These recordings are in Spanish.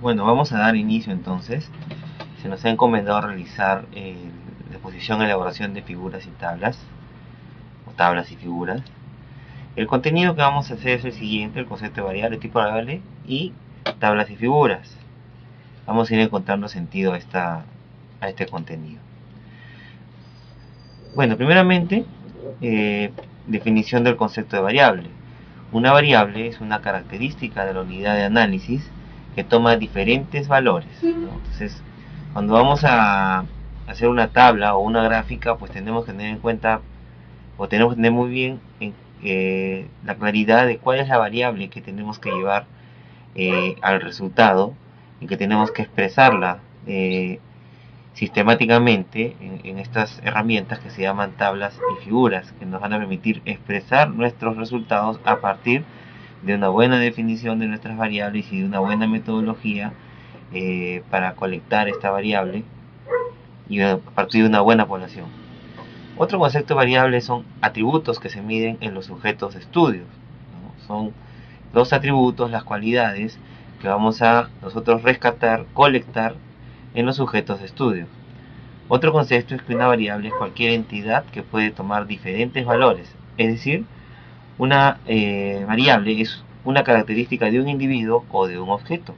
Bueno, vamos a dar inicio entonces. Se nos ha encomendado realizar la exposición y elaboración de figuras y tablas, o tablas y figuras. El contenido que vamos a hacer es el siguiente: el concepto de variable, tipo variable y tablas y figuras. Vamos a ir encontrando sentido a este contenido. Bueno, primeramente, definición del concepto de variable. Una variable es una característica de la unidad de análisis que toma diferentes valores, ¿no? Entonces, cuando vamos a hacer una tabla o una gráfica, pues tenemos que tener en cuenta, o tenemos que tener muy bien la claridad de cuál es la variable que tenemos que llevar al resultado y que tenemos que expresarla sistemáticamente en estas herramientas que se llaman tablas y figuras, que nos van a permitir expresar nuestros resultados a partir de una buena definición de nuestras variables y de una buena metodología para colectar esta variable y a partir de una buena población. Otro concepto de variables son atributos que se miden en los sujetos de estudio, ¿no? Son los atributos, las cualidades que vamos a nosotros rescatar, colectar en los sujetos de estudio. Otro concepto es que una variable es cualquier entidad que puede tomar diferentes valores, es decir, una variable es una característica de un individuo o de un objeto,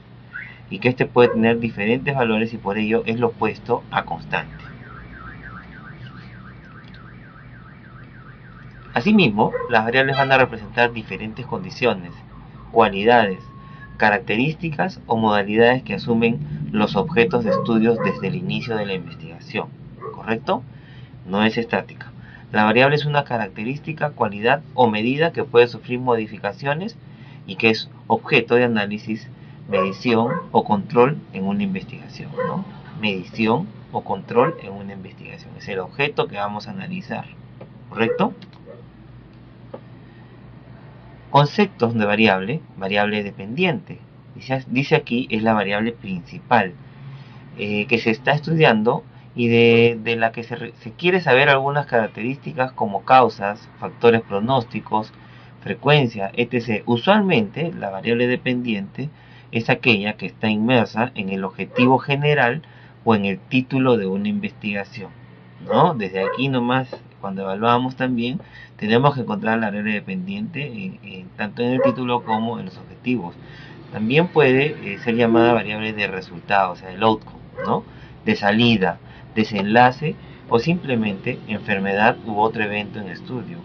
y que éste puede tener diferentes valores y por ello es lo opuesto a constante. Asimismo, las variables van a representar diferentes condiciones, cualidades, características o modalidades que asumen los objetos de estudios desde el inicio de la investigación, ¿correcto? No es estática. La variable es una característica, cualidad o medida que puede sufrir modificaciones y que es objeto de análisis, medición o control en una investigación, ¿no? Medición o control en una investigación. Es el objeto que vamos a analizar, ¿correcto? Conceptos de variable: variable dependiente. Dice aquí es la variable principal que se está estudiando y de la que se quiere saber algunas características como causas, factores pronósticos, frecuencia, etc. Usualmente la variable dependiente es aquella que está inmersa en el objetivo general o en el título de una investigación, ¿no? Desde aquí nomás, cuando evaluamos también, tenemos que encontrar la variable dependiente tanto en el título como en los objetivos. También puede ser llamada variable de resultado, o sea, el outcome, ¿no? De salida, desenlace o simplemente enfermedad u otro evento en estudio.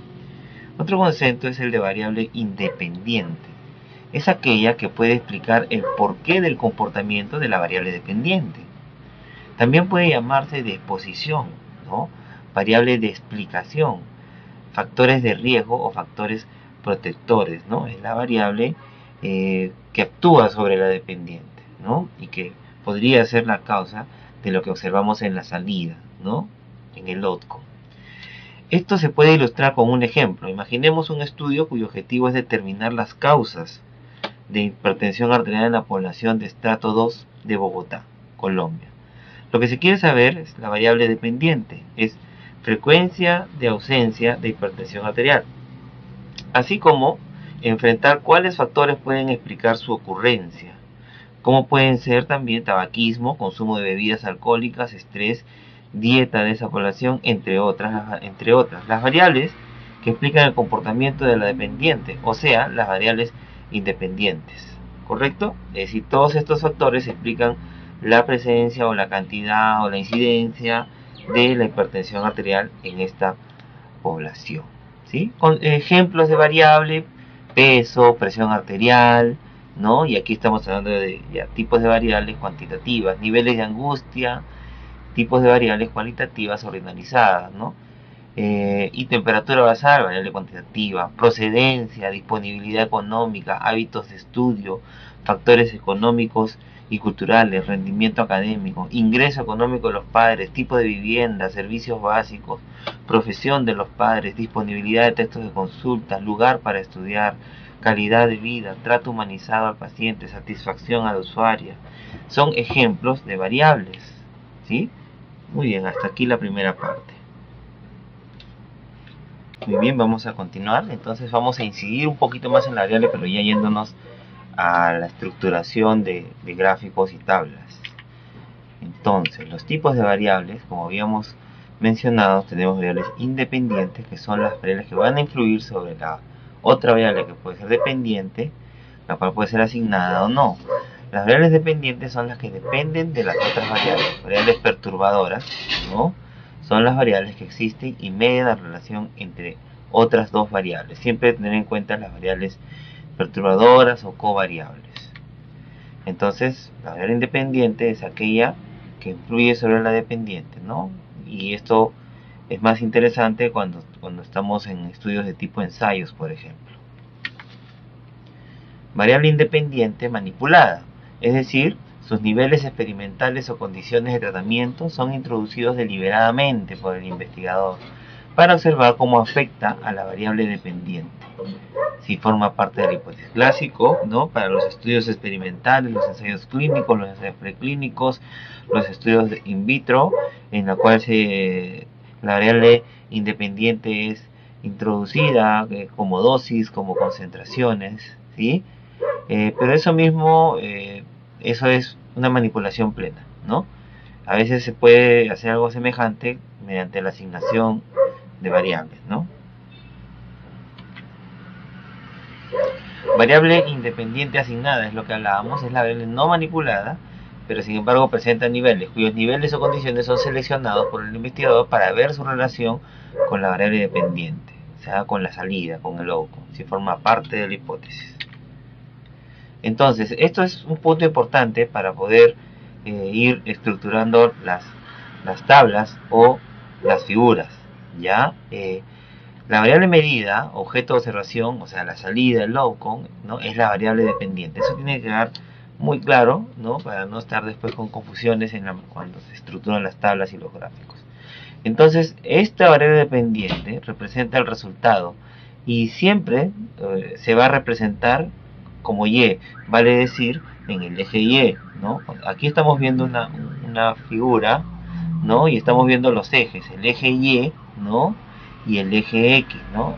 Otro concepto es el de variable independiente. Es aquella que puede explicar el porqué del comportamiento de la variable dependiente. También puede llamarse de exposición, ¿no? Variable de explicación, factores de riesgo o factores protectores, ¿no? Es la variable que actúa sobre la dependiente, ¿no? Y que podría ser la causa de lo que observamos en la salida, ¿no? En el outcome. Esto se puede ilustrar con un ejemplo. Imaginemos un estudio cuyo objetivo es determinar las causas de hipertensión arterial en la población de estrato 2 de Bogotá, Colombia. Lo que se quiere saber es la variable dependiente, es frecuencia de ausencia de hipertensión arterial, así como enfrentar cuáles factores pueden explicar su ocurrencia, como pueden ser también tabaquismo, consumo de bebidas alcohólicas, estrés, dieta de esa población, entre otras. Las variables que explican el comportamiento de la dependiente, o sea, las variables independientes, ¿correcto? Es decir, todos estos factores explican la presencia o la cantidad o la incidencia de la hipertensión arterial en esta población, ¿sí? Con ejemplos de variable: peso, presión arterial, ¿no? Y aquí estamos hablando de ya, tipos de variables cuantitativas, niveles de angustia, tipos de variables cualitativas organizadas, ¿no? Y temperatura basal, variable cuantitativa, procedencia, disponibilidad económica, hábitos de estudio, factores económicos y culturales, rendimiento académico, ingreso económico de los padres, tipo de vivienda, servicios básicos, profesión de los padres, disponibilidad de textos de consulta, lugar para estudiar, calidad de vida, trato humanizado al paciente, satisfacción al usuario. Son ejemplos de variables, ¿sí? Muy bien, hasta aquí la primera parte. Muy bien, vamos a continuar. Entonces vamos a incidir un poquito más en la variable, pero ya yéndonos a la estructuración de gráficos y tablas. Entonces, los tipos de variables, como habíamos mencionado, tenemos variables independientes, que son las variables que van a influir sobre la otra variable que puede ser dependiente, la cual puede ser asignada o no. Las variables dependientes son las que dependen de las otras variables. Variables perturbadoras, ¿no?, son las variables que existen y median la relación entre otras dos variables. Siempre tener en cuenta las variables perturbadoras o covariables. Entonces, la variable independiente es aquella que influye sobre la dependiente, ¿no? Y esto es más interesante cuando estamos en estudios de tipo ensayos, por ejemplo. Variable independiente manipulada, es decir, sus niveles experimentales o condiciones de tratamiento son introducidos deliberadamente por el investigador para observar cómo afecta a la variable dependiente. Si forma parte del hipótesis clásico, ¿no?, para los estudios experimentales, los ensayos clínicos, los ensayos preclínicos, los estudios in vitro, en la cual la variable independiente es introducida como dosis, como concentraciones, ¿sí? Pero eso mismo, eso es una manipulación plena, ¿no? A veces se puede hacer algo semejante mediante la asignación de variables, ¿no? Variable independiente asignada es lo que hablábamos, es la variable no manipulada, pero sin embargo presenta niveles, cuyos niveles o condiciones son seleccionados por el investigador para ver su relación con la variable dependiente, o sea, con la salida, con el outcome, si forma parte de la hipótesis. Entonces, esto es un punto importante para poder ir estructurando las tablas o las figuras, ¿ya? La variable medida, objeto de observación, o sea, la salida, el outcome, ¿no?, es la variable dependiente. Eso tiene que quedar muy claro, ¿no?, para no estar después con confusiones cuando se estructuran las tablas y los gráficos. Entonces, esta variable dependiente representa el resultado y siempre se va a representar como Y, vale decir, en el eje Y, ¿no? Aquí estamos viendo una figura, ¿no?, y estamos viendo los ejes, el eje Y, ¿no?, y el eje X, ¿no?,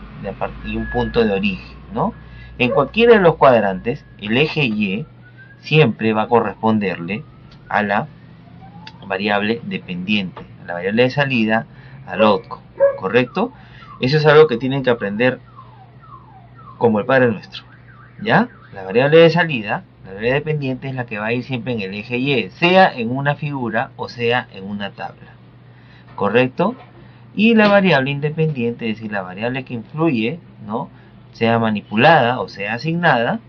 y un punto de origen, ¿no? En cualquiera de los cuadrantes, el eje Y siempre va a corresponderle a la variable dependiente, a la variable de salida, al outcome, ¿correcto? Eso es algo que tienen que aprender como el Padre Nuestro, ¿ya? La variable de salida, la variable dependiente, es la que va a ir siempre en el eje Y, sea en una figura o sea en una tabla, ¿correcto? Y la variable independiente, es decir, la variable que influye, ¿no?, sea manipulada o sea asignada,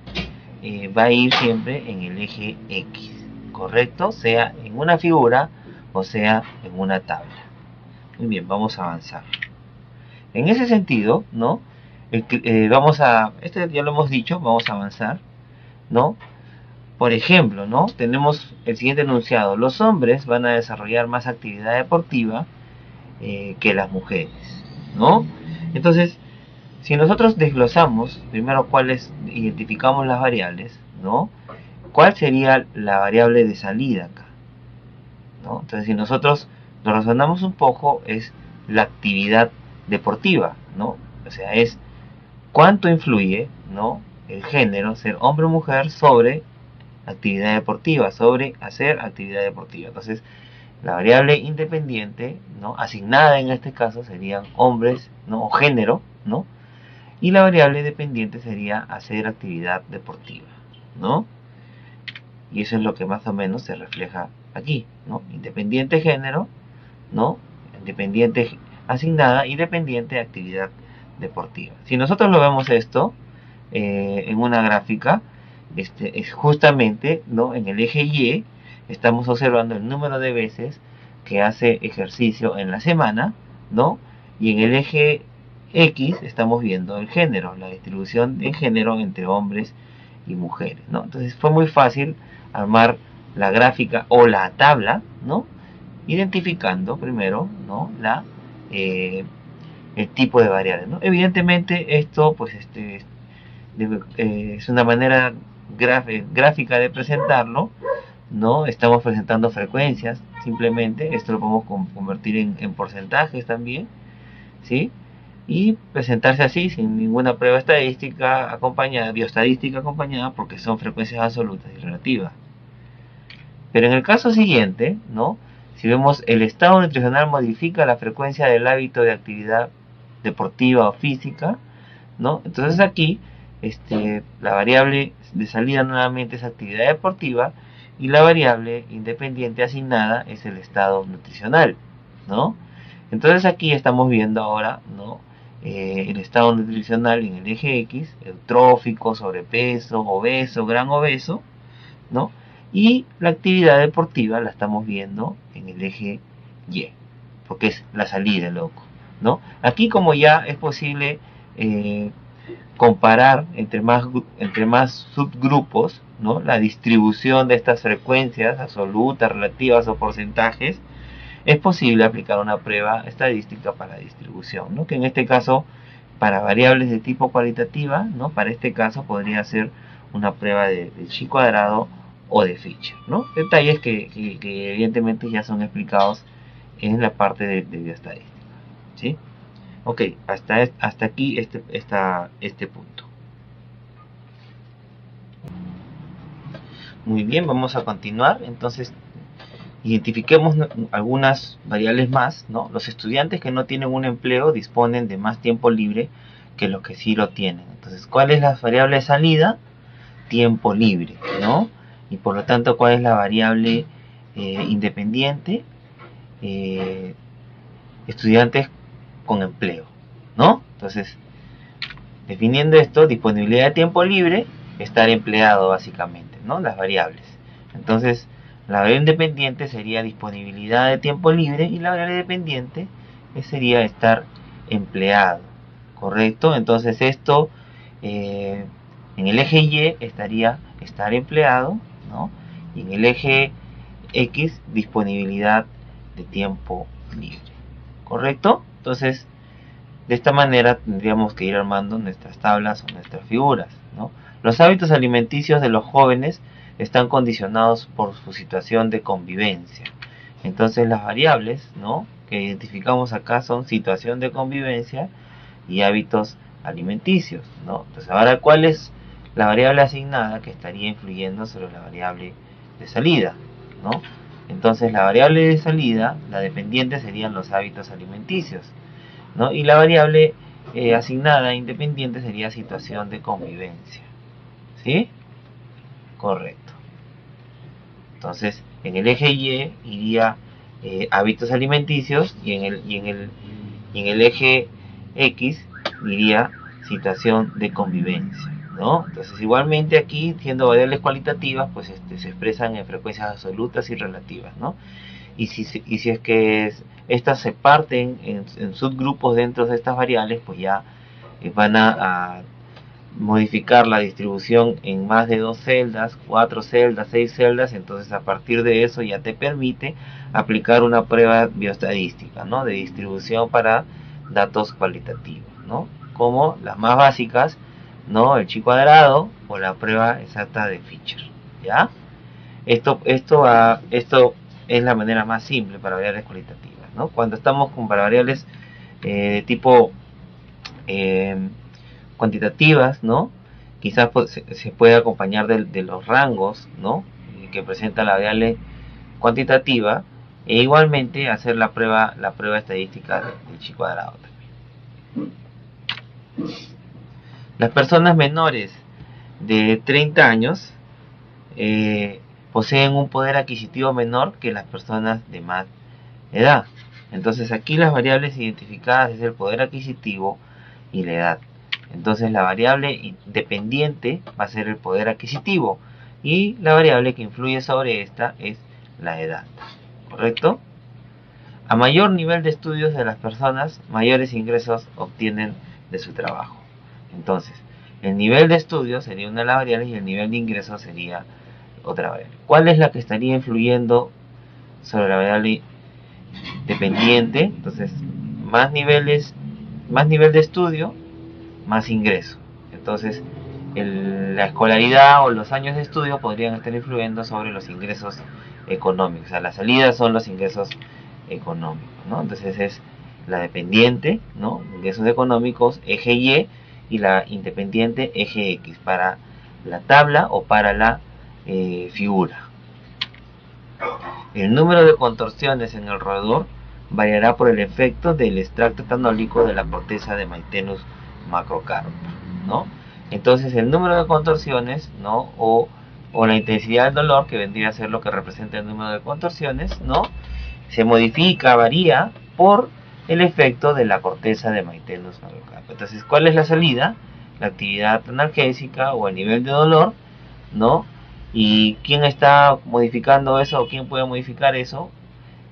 va a ir siempre en el eje X, ¿correcto? Sea en una figura o sea en una tabla. Muy bien, vamos a avanzar. En ese sentido, ¿no?, ya lo hemos dicho, vamos a avanzar, ¿no? Por ejemplo, ¿no?, tenemos el siguiente enunciado: los hombres van a desarrollar más actividad deportiva que las mujeres, ¿no? Entonces, si nosotros desglosamos primero identificamos las variables, ¿no?, ¿cuál sería la variable de salida acá, ¿no? Entonces, si nosotros lo razonamos un poco, es la actividad deportiva, ¿no? O sea, es cuánto influye, ¿no?, el género, ser hombre o mujer, sobre actividad deportiva, sobre hacer actividad deportiva. Entonces, la variable independiente, ¿no?, asignada en este caso, serían hombres, ¿no?, o género, ¿no?, y la variable dependiente sería hacer actividad deportiva, ¿no? Y eso es lo que más o menos se refleja aquí, ¿no? Independiente género, ¿no?, independiente asignada y dependiente actividad deportiva. Si nosotros lo vemos esto en una gráfica, es justamente, ¿no?, en el eje Y estamos observando el número de veces que hace ejercicio en la semana, ¿no?, y en el eje X estamos viendo el género, la distribución de género entre hombres y mujeres, ¿no? Entonces fue muy fácil armar la gráfica o la tabla, ¿no?, identificando primero, ¿no?, el tipo de variable, ¿no? Evidentemente esto, pues, es una manera gráfica de presentarlo, ¿no? Estamos presentando frecuencias, simplemente. Esto lo podemos convertir en porcentajes también, ¿sí? y presentarse así sin ninguna prueba estadística acompañada, bioestadística acompañada, porque son frecuencias absolutas y relativas. Pero en el caso siguiente, ¿no? Si vemos el estado nutricional modifica la frecuencia del hábito de actividad deportiva o física, ¿no? Entonces aquí la variable de salida nuevamente es actividad deportiva y la variable independiente asignada es el estado nutricional, ¿no? Entonces aquí estamos viendo ahora, ¿no? El estado nutricional en el eje X, eutrófico, sobrepeso, obeso, gran obeso, ¿no? Y la actividad deportiva la estamos viendo en el eje Y, porque es la salida, loco, ¿no? Aquí como ya es posible comparar entre más subgrupos, ¿no? La distribución de estas frecuencias absolutas, relativas o porcentajes, es posible aplicar una prueba estadística para la distribución, ¿no? Que en este caso, para variables de tipo cualitativa, ¿no? Para este caso podría ser una prueba de chi cuadrado o de Fisher, ¿no? Detalles que evidentemente ya son explicados en la parte de bioestadística, ¿sí? Ok, hasta aquí este punto. Muy bien, vamos a continuar. Entonces, identifiquemos algunas variables más, ¿no? Los estudiantes que no tienen un empleo disponen de más tiempo libre que los que sí lo tienen. Entonces, ¿cuál es la variable de salida? Tiempo libre, ¿no? Y por lo tanto, ¿cuál es la variable independiente? Estudiantes con empleo, ¿no? Entonces, definiendo esto, disponibilidad de tiempo libre, estar empleado básicamente, ¿no? Las variables. Entonces, la variable independiente sería disponibilidad de tiempo libre y la variable dependiente sería estar empleado, ¿correcto? Entonces esto en el eje Y estaría estar empleado, ¿no? Y en el eje X disponibilidad de tiempo libre, ¿correcto? Entonces de esta manera tendríamos que ir armando nuestras tablas o nuestras figuras, ¿no? Los hábitos alimenticios de los jóvenes están condicionados por su situación de convivencia. Entonces las variables, ¿no?, que identificamos acá son situación de convivencia y hábitos alimenticios, ¿no? Entonces ahora, ¿cuál es la variable asignada que estaría influyendo sobre la variable de salida, ¿no? Entonces la variable de salida, la dependiente, serían los hábitos alimenticios, ¿no? Y la variable asignada independiente sería situación de convivencia, ¿sí? Correcto. Entonces, en el eje Y iría hábitos alimenticios y en el eje X iría situación de convivencia, ¿no? Entonces, igualmente aquí, siendo variables cualitativas, pues se expresan en frecuencias absolutas y relativas, ¿no? Y si es que estas se parten en subgrupos dentro de estas variables, pues ya van a modificar la distribución en más de 2 celdas, 4 celdas, 6 celdas. Entonces a partir de eso ya te permite aplicar una prueba bioestadística, ¿no?, de distribución para datos cualitativos, ¿no?, como las más básicas, ¿no?, el chi cuadrado o la prueba exacta de Fisher, ¿ya? Esto es la manera más simple para variables cualitativas, ¿no? Cuando estamos con variables de tipo cuantitativas, ¿no?, quizás se puede acompañar de los rangos, ¿no?, que presenta la variable cuantitativa, e igualmente hacer la prueba estadística del chi cuadrado también. Las personas menores de 30 años poseen un poder adquisitivo menor que las personas de más edad. Entonces aquí las variables identificadas es el poder adquisitivo y la edad. Entonces la variable dependiente va a ser el poder adquisitivo y la variable que influye sobre esta es la edad, ¿correcto? A mayor nivel de estudios de las personas, mayores ingresos obtienen de su trabajo. Entonces, el nivel de estudios sería una de las variables y el nivel de ingresos sería otra variable. ¿Cuál es la que estaría influyendo sobre la variable dependiente? Entonces, más nivel de estudio, más ingreso. Entonces, la escolaridad o los años de estudio podrían estar influyendo sobre los ingresos económicos. O sea, la salida son los ingresos económicos, ¿no? Entonces es la dependiente, ¿no? Ingresos económicos, eje y la independiente, eje X, para la tabla o para la figura. El número de contorsiones en el roedor variará por el efecto del extracto etanólico de la corteza de Maitenus macrocarpa, ¿no? Entonces el número de contorsiones, ¿no? O la intensidad del dolor, que vendría a ser lo que representa el número de contorsiones, ¿no? Se modifica, varía por el efecto de la corteza de Maitenus macrocarpa. Entonces, ¿cuál es la salida? La actividad analgésica o el nivel de dolor, ¿no? ¿Y quién está modificando eso o quién puede modificar eso?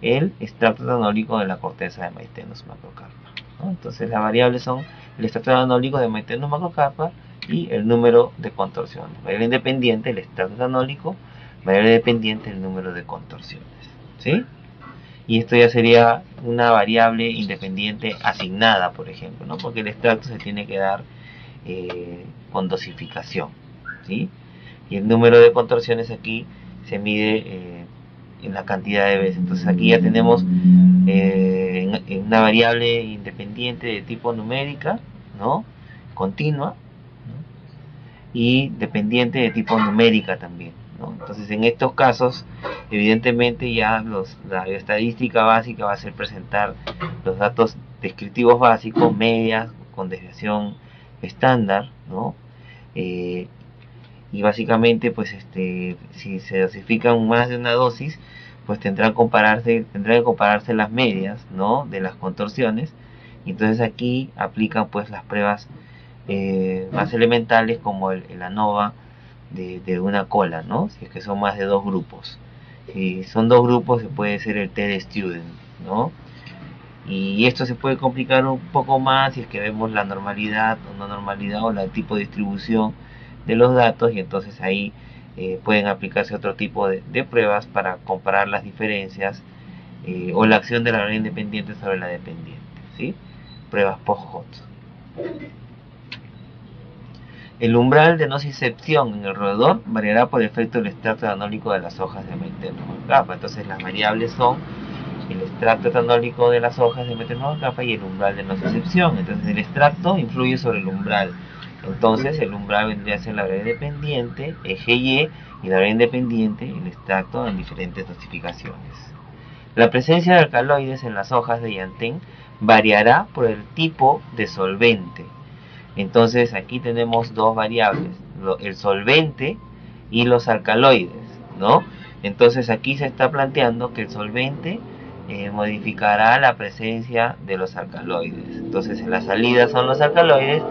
El extracto etanólico de la corteza de Maitenus macrocarpa, ¿no? Entonces las variables son el extracto etanólico de Maitenus macrocarpa y el número de contorsiones. Variable independiente, el extracto etanólico; variable dependiente, el número de contorsiones, ¿sí? Y esto ya sería una variable independiente asignada, por ejemplo, ¿no? Porque el extracto se tiene que dar con dosificación, ¿sí? Y el número de contorsiones aquí se mide en la cantidad de veces. Entonces aquí ya tenemos en una variable independiente de tipo numérica, ¿no? Continua, ¿no? Y dependiente de tipo numérica también, ¿no? Entonces en estos casos evidentemente ya la estadística básica va a ser presentar los datos descriptivos básicos, medias, con desviación estándar, ¿no? Y básicamente pues si se dosifican más de una dosis, pues tendrán que compararse las medias, ¿no? De las contorsiones. Y entonces aquí aplican pues las pruebas más elementales, como el ANOVA de una cola, ¿no? Si es que son más de dos grupos. Si son dos grupos, se puede ser el TED Student, ¿no? Y esto se puede complicar un poco más si es que vemos la normalidad o no normalidad, o el tipo de distribución de los datos, y entonces ahí pueden aplicarse otro tipo de pruebas para comparar las diferencias o la acción de la variable independiente sobre la dependiente, ¿sí? Pruebas post-hot. El umbral de nocicepción en el roedor variará por efecto del extracto etanólico de las hojas de Maitenus macrocarpa. Entonces las variables son el extracto etanólico de las hojas de Maitenus macrocarpa y el umbral de nocicepción. Entonces el extracto influye sobre el umbral. Entonces el umbral vendría a ser la variable dependiente, eje y la variable independiente, el extracto en diferentes dosificaciones. La presencia de alcaloides en las hojas de llantén variará por el tipo de solvente. Entonces aquí tenemos dos variables, el solvente y los alcaloides, ¿no? Entonces aquí se está planteando que el solvente modificará la presencia de los alcaloides. Entonces en la salida son los alcaloides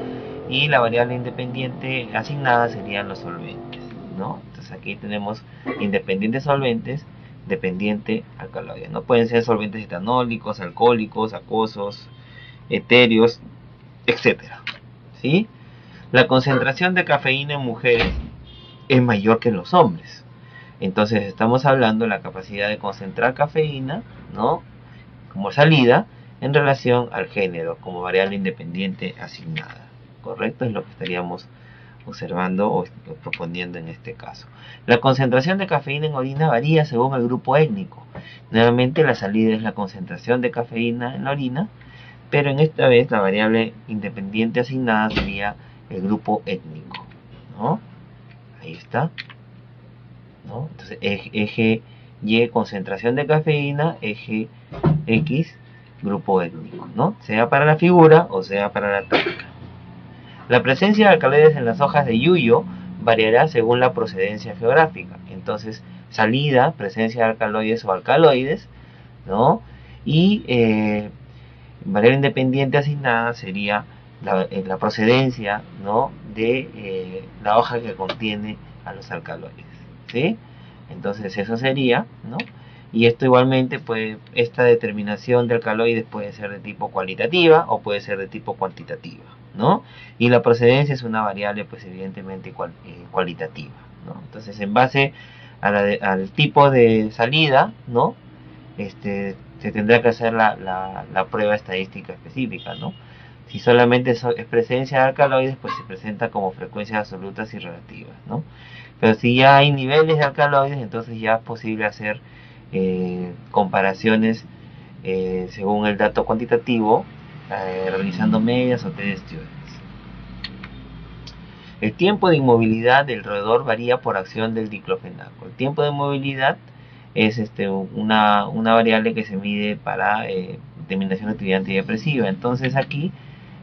y la variable independiente asignada serían los solventes, ¿no? Entonces aquí tenemos independientes solventes, dependiente alcaloides. No pueden ser solventes etanólicos, alcohólicos, acuosos, etéreos, etcétera, ¿sí? La concentración de cafeína en mujeres es mayor que en los hombres. Entonces estamos hablando de la capacidad de concentrar cafeína, ¿no? Como salida en relación al género, como variable independiente asignada. ¿Correcto? Es lo que estaríamos observando o proponiendo en este caso. La concentración de cafeína en orina varía según el grupo étnico. Nuevamente la salida es la concentración de cafeína en la orina, pero en esta vez la variable independiente asignada sería el grupo étnico, ¿no? Ahí está, ¿no? Entonces eje Y, concentración de cafeína; eje X, grupo étnico, ¿no? Sea para la figura o sea para la tabla. La presencia de alcaloides en las hojas de yuyo variará según la procedencia geográfica. Entonces, salida, presencia de alcaloides o alcaloides, ¿no? Y variable independiente asignada sería la procedencia, ¿no? De la hoja que contiene a los alcaloides, ¿sí? Entonces eso sería, ¿no? Y esto igualmente, pues, esta determinación de alcaloides puede ser de tipo cualitativa o puede ser de tipo cuantitativa, ¿no? Y la procedencia es una variable, pues, evidentemente cualitativa, ¿no? Entonces, en base al tipo de salida, ¿no? Se tendrá que hacer la prueba estadística específica, ¿no? Si solamente es presencia de alcaloides, pues se presenta como frecuencias absolutas y relativas, ¿no? Pero si ya hay niveles de alcaloides, entonces ya es posible hacer comparaciones según el dato cuantitativo, realizando medias o test students. El tiempo de inmovilidad del roedor varía por acción del diclofenaco. El tiempo de inmovilidad es una variable que se mide para determinación de actividad antidepresiva. Entonces aquí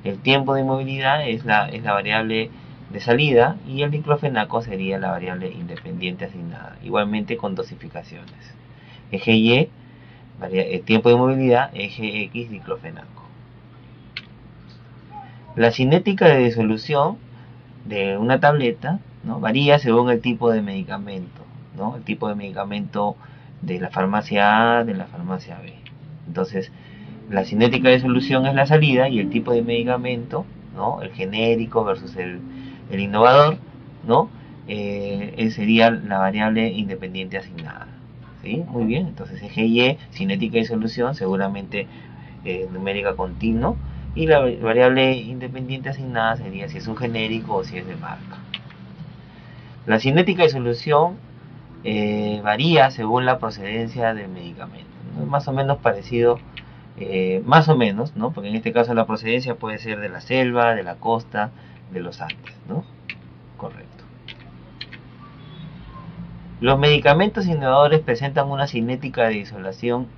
el tiempo de inmovilidad es la variable de salida y el diclofenaco sería la variable independiente asignada, igualmente con dosificaciones. Eje Y, el tiempo de inmovilidad, eje X, diclofenaco. La cinética de disolución de una tableta, ¿no?, varía según el tipo de medicamento, ¿no?, el tipo de medicamento de la farmacia A, de la farmacia B. Entonces, la cinética de solución es la salida y el tipo de medicamento, ¿no?, el genérico versus el innovador, ¿no?, sería la variable independiente asignada. ¿Sí? Muy bien, entonces eje Y, cinética de solución, seguramente numérica continua, y la variable independiente asignada sería si es un genérico o si es de marca. La cinética de solución varía según la procedencia del medicamento, ¿no? Más o menos parecido, más o menos, ¿no?, porque en este caso la procedencia puede ser de la selva, de la costa, de los Andes, ¿no? Correcto. Los medicamentos innovadores presentan una cinética de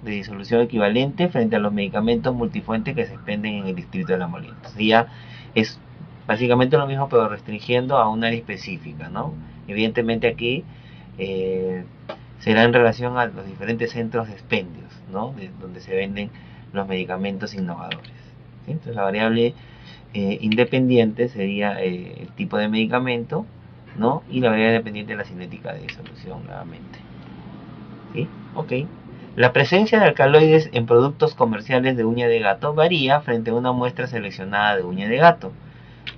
disolución equivalente frente a los medicamentos multifuentes que se expenden en el distrito de la molienda. Ya es básicamente lo mismo, pero restringiendo a un área específica, ¿no? Evidentemente aquí será en relación a los diferentes centros de expendios, ¿no?, donde se venden los medicamentos innovadores. ¿Sí? Entonces la variable independiente sería el tipo de medicamento, ¿no?, y la variable dependiente de la cinética de disolución nuevamente. ¿Sí? Ok. La presencia de alcaloides en productos comerciales de uña de gato varía frente a una muestra seleccionada de uña de gato,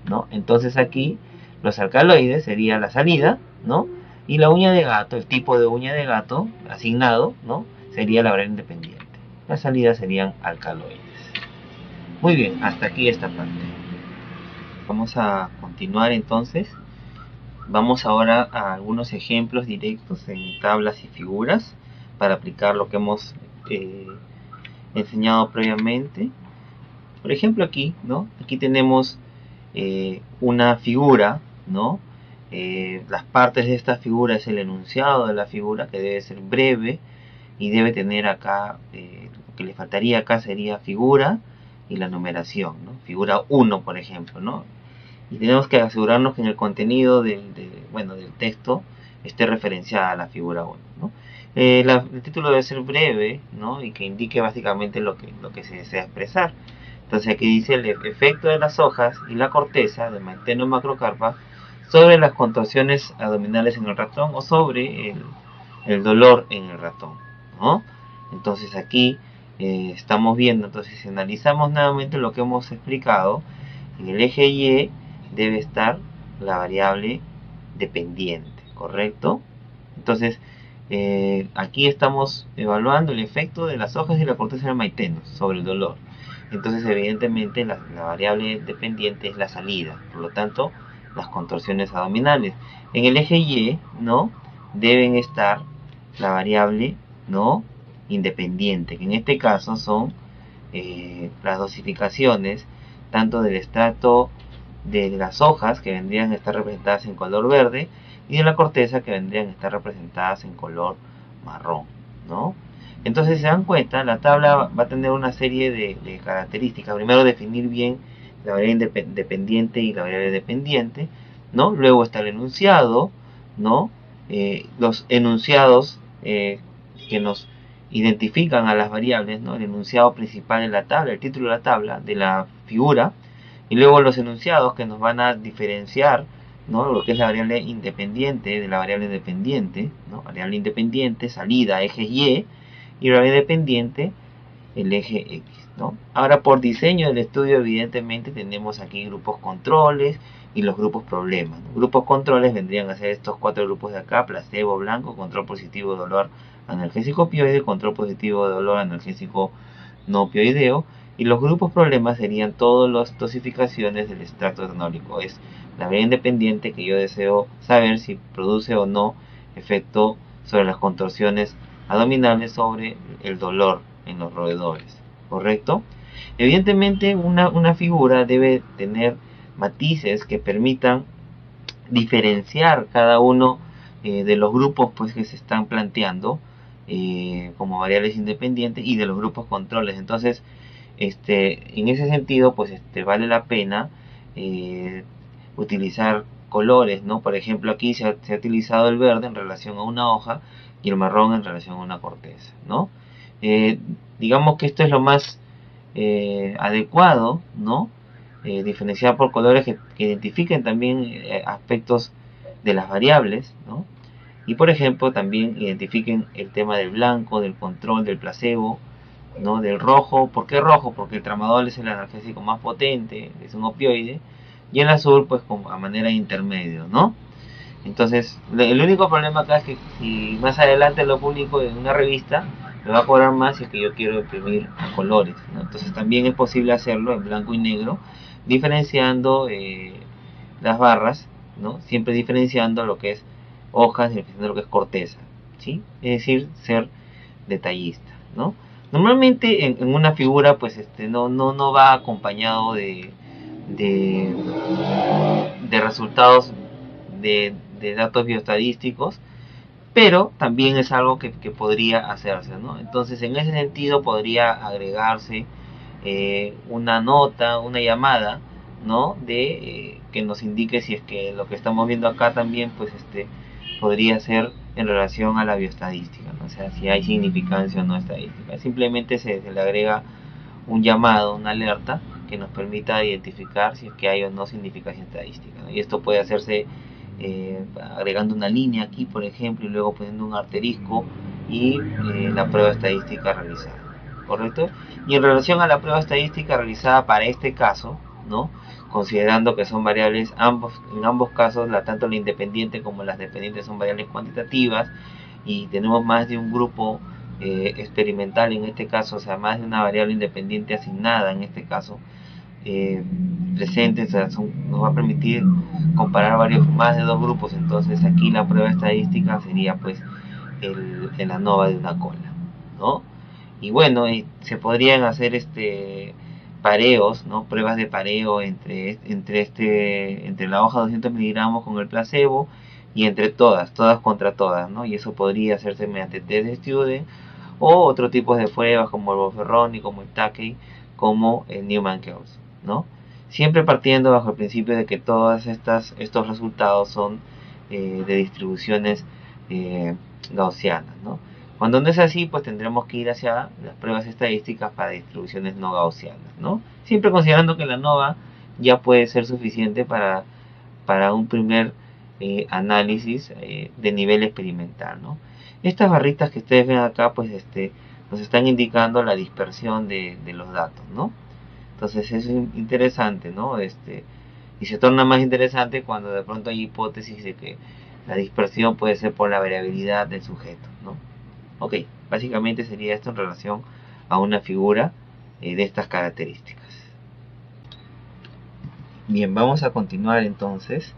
¿no? Entonces aquí los alcaloides sería la salida, ¿no?, y la uña de gato, el tipo de uña de gato asignado, ¿no?, sería la variable independiente. Las salidas serían alcaloides. Muy bien, hasta aquí esta parte. Vamos a continuar entonces. Vamos ahora a algunos ejemplos directos en tablas y figuras para aplicar lo que hemos enseñado previamente. Por ejemplo aquí, ¿no?, aquí tenemos una figura, ¿no? Las partes de esta figura es el enunciado de la figura, que debe ser breve y debe tener acá, lo que le faltaría acá sería figura y la numeración, ¿no? Figura 1, por ejemplo, ¿no? Y tenemos que asegurarnos que en el contenido del texto esté referenciada la figura 1, ¿no? El título debe ser breve, ¿no?, y que indique básicamente lo que se desea expresar. Entonces aquí dice el efecto de las hojas y la corteza de Maiteno macrocarpa sobre las contorsiones abdominales en el ratón o sobre el dolor en el ratón, ¿no? Entonces aquí estamos viendo, entonces si analizamos nuevamente lo que hemos explicado, en el eje Y debe estar la variable dependiente, ¿correcto? Entonces aquí estamos evaluando el efecto de las hojas y la corteza del maiteno sobre el dolor. Entonces evidentemente la variable dependiente es la salida, por lo tanto las contorsiones abdominales. En el eje Y, ¿no?, deben estar la variable, ¿no?, independiente, que en este caso son las dosificaciones tanto del estrato de las hojas, que vendrían a estar representadas en color verde, y de la corteza, que vendrían a estar representadas en color marrón, ¿no? Entonces, se dan cuenta, la tabla va a tener una serie de características. Primero, definir bien la variable dependiente y la variable dependiente, ¿no? Luego está el enunciado, ¿no? Los enunciados que nos identifican a las variables, ¿no? El enunciado principal de la tabla, el título de la tabla, de la figura, y luego los enunciados que nos van a diferenciar, ¿no?, lo que es la variable independiente de la variable dependiente, ¿no? Variable independiente, salida, eje Y, y la variable dependiente, el eje X, ¿no? Ahora, por diseño del estudio, evidentemente tenemos aquí grupos controles y los grupos problemas, ¿no? Grupos controles vendrían a ser estos 4 grupos de acá: placebo, blanco, control positivo de dolor analgésico opioide, control positivo de dolor analgésico no opioideo, y los grupos problemas serían todas las dosificaciones del extracto etanólico. Es la variable independiente que yo deseo saber si produce o no efecto sobre las contorsiones abdominales sobre el dolor en los roedores, ¿correcto? Evidentemente una figura debe tener matices que permitan diferenciar cada uno de los grupos pues que se están planteando como variables independientes y de los grupos controles. Entonces, en ese sentido, pues vale la pena utilizar colores, ¿no? Por ejemplo, aquí se ha utilizado el verde en relación a una hoja y el marrón en relación a una corteza, ¿no? Digamos que esto es lo más adecuado, ¿no? Diferenciar por colores que identifiquen también aspectos de las variables, ¿no? Y por ejemplo también identifiquen el tema del blanco, del control, del placebo, ¿no? Del rojo. ¿Por qué rojo? Porque el tramadol es el analgésico más potente, es un opioide, y el azul pues como a manera de intermedio, ¿no? Entonces el único problema acá es que si más adelante lo publico en una revista me va a cobrar más si es que yo quiero imprimir a colores, ¿no? Entonces también es posible hacerlo en blanco y negro, diferenciando las barras, ¿no? Siempre diferenciando lo que es hojas y lo que es corteza, ¿sí? Es decir, ser detallista, ¿no? Normalmente en una figura pues no va acompañado de, de resultados de datos bioestadísticos, pero también es algo que podría hacerse, ¿no? Entonces en ese sentido podría agregarse una nota, una llamada, ¿no? De que nos indique si es que lo que estamos viendo acá también pues podría ser en relación a la bioestadística, ¿no? O sea, si hay significancia o no estadística. Simplemente se le agrega un llamado, una alerta que nos permita identificar si es que hay o no significancia estadística, ¿no? Y esto puede hacerse agregando una línea aquí, por ejemplo, y luego poniendo un asterisco y la prueba estadística realizada, ¿correcto? Y en relación a la prueba estadística realizada para este caso, ¿no? Considerando que son variables, en ambos casos, tanto la independiente como las dependientes son variables cuantitativas, y tenemos más de un grupo experimental en este caso, o sea, más de una variable independiente asignada en este caso, presentes, o sea, nos va a permitir comparar más de dos grupos. Entonces aquí la prueba estadística sería pues el ANOVA de una cola, ¿no? Y bueno, se podrían hacer pareos, ¿no? Pruebas de pareo entre la hoja de 200 miligramos con el placebo y entre todas contra todas, ¿no? Y eso podría hacerse mediante test de Student o otro tipo de pruebas como el Boferroni, como el Takei, como el Newman-Kels, ¿no? Siempre partiendo bajo el principio de que todos estos resultados son de distribuciones gaussianas, ¿no? Cuando no es así, pues tendremos que ir hacia las pruebas estadísticas para distribuciones no gaussianas, ¿no? Siempre considerando que la ANOVA ya puede ser suficiente para un primer análisis de nivel experimental, ¿no? Estas barritas que ustedes ven acá, pues nos están indicando la dispersión de los datos, ¿no? Entonces eso es interesante, ¿no? Y se torna más interesante cuando de pronto hay hipótesis de que la dispersión puede ser por la variabilidad del sujeto, ¿no? Ok, básicamente sería esto en relación a una figura de estas características. Bien, vamos a continuar entonces.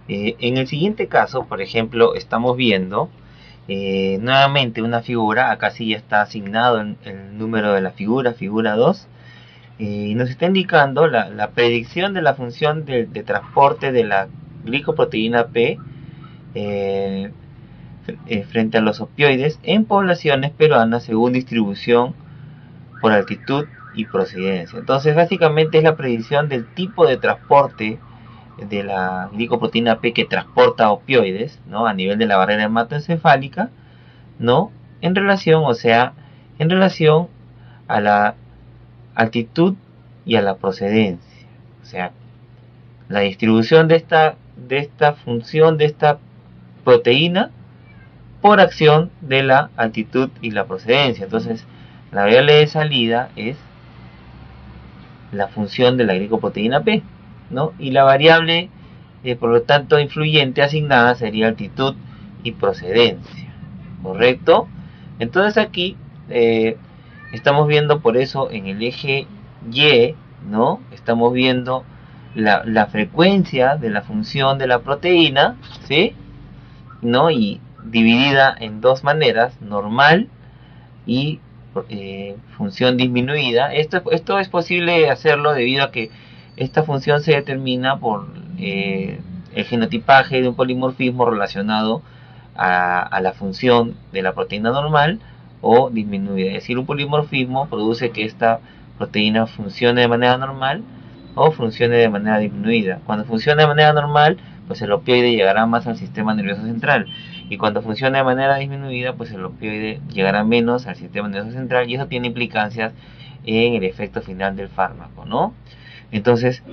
En el siguiente caso, por ejemplo, estamos viendo nuevamente una figura. Acá sí ya está asignado el número de la figura, figura 2. Y nos está indicando la predicción de la función de transporte de la glicoproteína P frente a los opioides en poblaciones peruanas según distribución por altitud y procedencia. Entonces básicamente es la predicción del tipo de transporte de la glicoproteína P que transporta opioides, ¿no? A nivel de la barrera hematoencefálica, ¿no? En relación a la altitud y a la procedencia. O sea, la distribución de esta función de esta proteína por acción de la altitud y la procedencia. Entonces, la variable de salida es la función de la glicoproteína P, ¿no? Y la variable, por lo tanto, influyente asignada sería altitud y procedencia, ¿correcto? Entonces aquí estamos viendo por eso en el eje Y, ¿no? Estamos viendo la frecuencia de la función de la proteína, ¿sí? ¿No? Y dividida en dos maneras, normal y función disminuida. Esto es posible hacerlo debido a que esta función se determina por el genotipaje de un polimorfismo relacionado a la función de la proteína normal o disminuida. Es decir, un polimorfismo produce que esta proteína funcione de manera normal o funcione de manera disminuida. Cuando funciona de manera normal, pues el opioide llegará más al sistema nervioso central, y cuando funciona de manera disminuida, pues el opioide llegará menos al sistema nervioso central, y eso tiene implicancias en el efecto final del fármaco, ¿no? Entonces,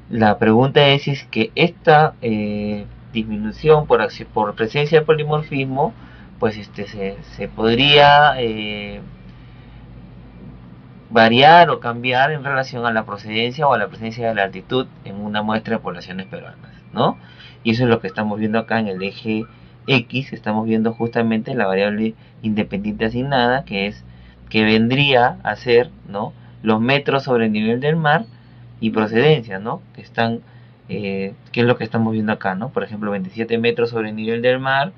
la pregunta es si es que esta disminución por presencia de polimorfismo, pues se podría variar o cambiar en relación a la procedencia o a la presencia de la altitud en una muestra de poblaciones peruanas, ¿no? Y eso es lo que estamos viendo acá en el eje X. Estamos viendo justamente la variable independiente asignada, que vendría a ser, ¿no?, los metros sobre el nivel del mar y procedencia, ¿no?, que están, que es lo que estamos viendo acá, ¿no? Por ejemplo, 27 metros sobre el nivel del mar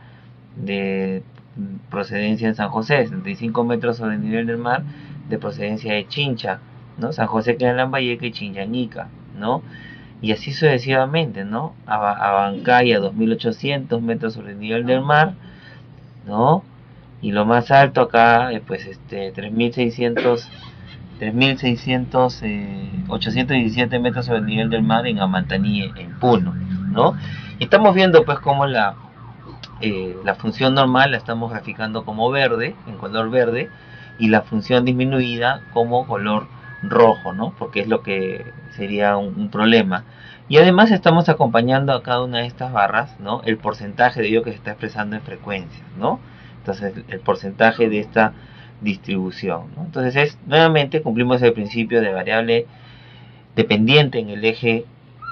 de procedencia en San José, 75 metros sobre el nivel del mar de procedencia de Chincha, ¿no? San José queda en Lambayeque y Chinchañica, ¿no? Y así sucesivamente, ¿no? Abancaya, 2800 metros sobre el nivel del mar, ¿no? Y lo más alto acá, pues 3600, 817 metros sobre el nivel del mar en Amantaní, en Puno, ¿no? Y estamos viendo pues cómo la función normal la estamos graficando como verde, en color verde, y la función disminuida como color rojo, ¿no? Porque es lo que sería un problema. Y además estamos acompañando a cada una de estas barras, ¿no?, el porcentaje de ello que se está expresando en frecuencias, ¿no? Entonces, el porcentaje de esta distribución, ¿no? Entonces, nuevamente cumplimos el principio de variable dependiente en el eje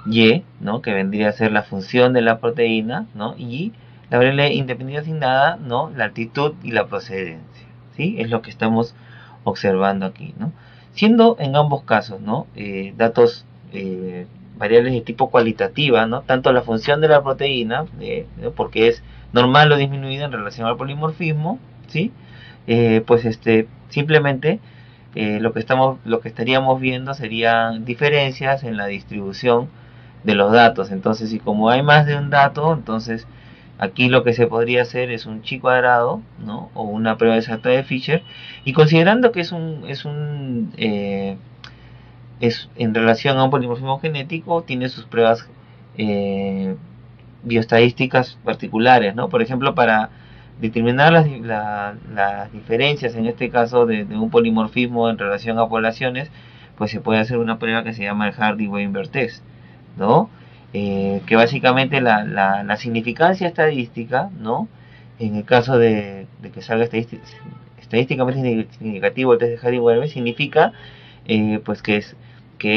Y, ¿no?, que vendría a ser la función de la proteína, ¿no?, y la variable independiente asignada, ¿no?, la altitud y la procedencia, ¿sí? Es lo que estamos observando aquí, ¿no? Siendo en ambos casos, ¿no?, datos, variables de tipo cualitativa, ¿no?, tanto la función de la proteína, ¿no?, porque es normal o disminuida en relación al polimorfismo, ¿sí? Pues simplemente lo que estaríamos viendo serían diferencias en la distribución de los datos. Entonces, si como hay más de un dato, entonces aquí lo que se podría hacer es un chi cuadrado, ¿no?, o una prueba exacta de Fisher, y considerando que es en relación a un polimorfismo genético, tiene sus pruebas bioestadísticas particulares, ¿no? Por ejemplo, para determinar las diferencias, en este caso de un polimorfismo en relación a poblaciones, pues se puede hacer una prueba que se llama el Hardy-Weinberg test, ¿no? Que básicamente la significancia estadística, ¿no?, en el caso de que salga estadísticamente significativo el test de Hardy-Weinberg, significa pues que